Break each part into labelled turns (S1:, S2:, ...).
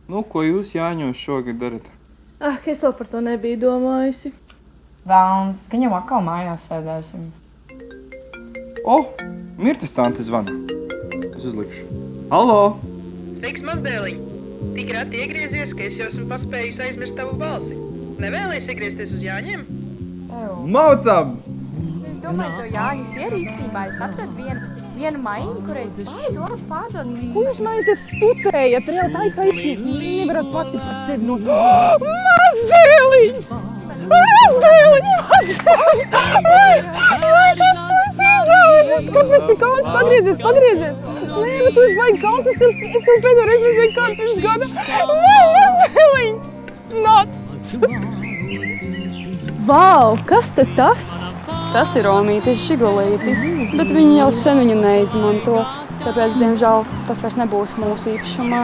S1: Nu, ko jūs Jāņos šogad darat?
S2: Es vēl par to nebiju domājusi.
S3: Velns, gan jau atkal mājās sēdēsim.
S1: Mirtas tante zvana. Es uzlikšu. Halo!
S4: Sveiks, mazdēliņ! Tik rati iegriezies, ka es jau esmu paspējusi aizmirst tavu balsi. Nevēlies iegriezties uz Jāņiem?
S1: Maucam!
S5: Es domāju, to Jāņus ierīstībā. Es atradu vienu maiņu, kurai to pārdod.
S6: Ko jūs maiņat stutējat? Reāli tā ir taisnība. Nevarat pati par sevi no... Mazdēliņ! Kāpēc tik kauns? Pagriezies! Nē, bet tu esi baigi kauns, es tev pēdējo reizi redzēju kāds pirms gada. Mazdēliņ! Nāc! Vau, kas te tas?
S7: Tas ir Omītis Žigulītis, bet viņi jau sen viņu neizmanto, tāpēc, diemžēl, tas vairs nebūs mūsu īpašumā.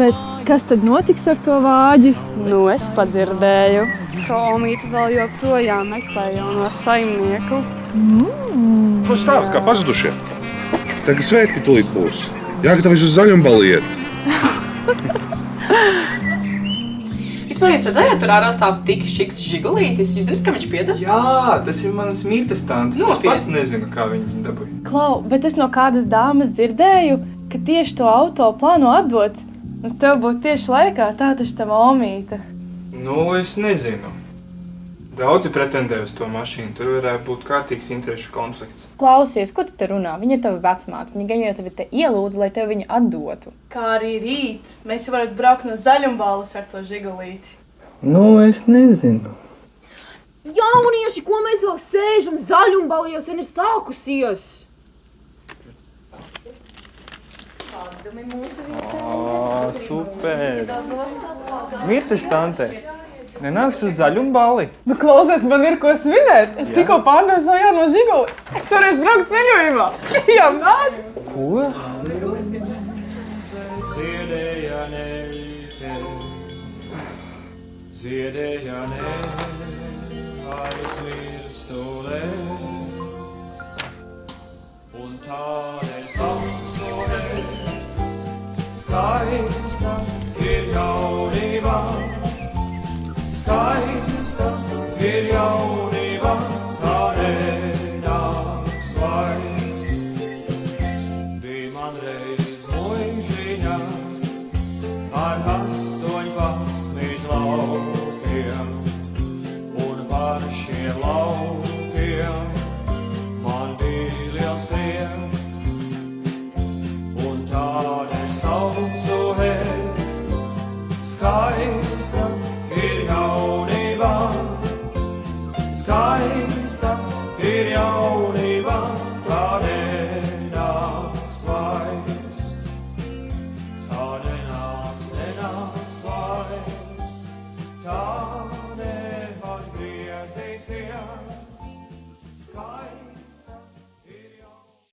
S2: Bet kas tad notiks ar to vāģi?
S7: Nu, es padzirdēju, ka Omīti vēl joprojām meklē jauno saimnieku.
S8: Ko stāvat kā pazudušie? Tagad svētki tūlīt būs. Jāgatavojas uz Zaļumbalu iet.
S3: Vispār jūs redzējāt, tur ārā stāv tik šiks Žigulītis. Jūs zināt, kam viņš pieder?
S1: Jā, tas ir manas Mirtas tantes. Es pats nezinu, kā viņu dabūja.
S2: Klau, bet es no kādas dāmas dzirdēju, ka tieši to auto plāno atdot. Un tev būtu tieši laikā, tā taču tam Omīte.
S1: Nu, es nezinu. Daudzi pretendē uz to mašīnu. Tur varētu būt kārtīgs interešu konflikts.
S5: Klausies, ko tu te runā? Viņa ir tava vecmāte. Viņa gan jau tevi te ielūdza, lai tev viņu atdotu.
S2: Kā arī rīt. Mēs jau varētu braukt no Zaļumbalas ar to Žigulīti.
S1: Nu, es nezinu.
S6: Jaunieši, ko mēs vēl sēžam? Zaļumbala jau sen ir sākusies.
S1: Super! Mirtas tante! Nenāks uz Zaļumbali?
S6: Nu, klausies, man ir ko svinēt. Es tikko pārdevu savu jauno Žiguli. Es varēšu braukt ceļojumā. Jā, nāc!
S1: Ko?
S9: Ziedējane aizmirstulēs, un tādēļ saucoties, skaista ir jaunība, skaista ir jaunība, tā nenāks vairs. Bija man reiz muižiņa ar 18 laukiem, un par šiem laukiem man bija liels prieks, un tādēļ saucu es, skaista ir jaunība, skaista ir jaunība.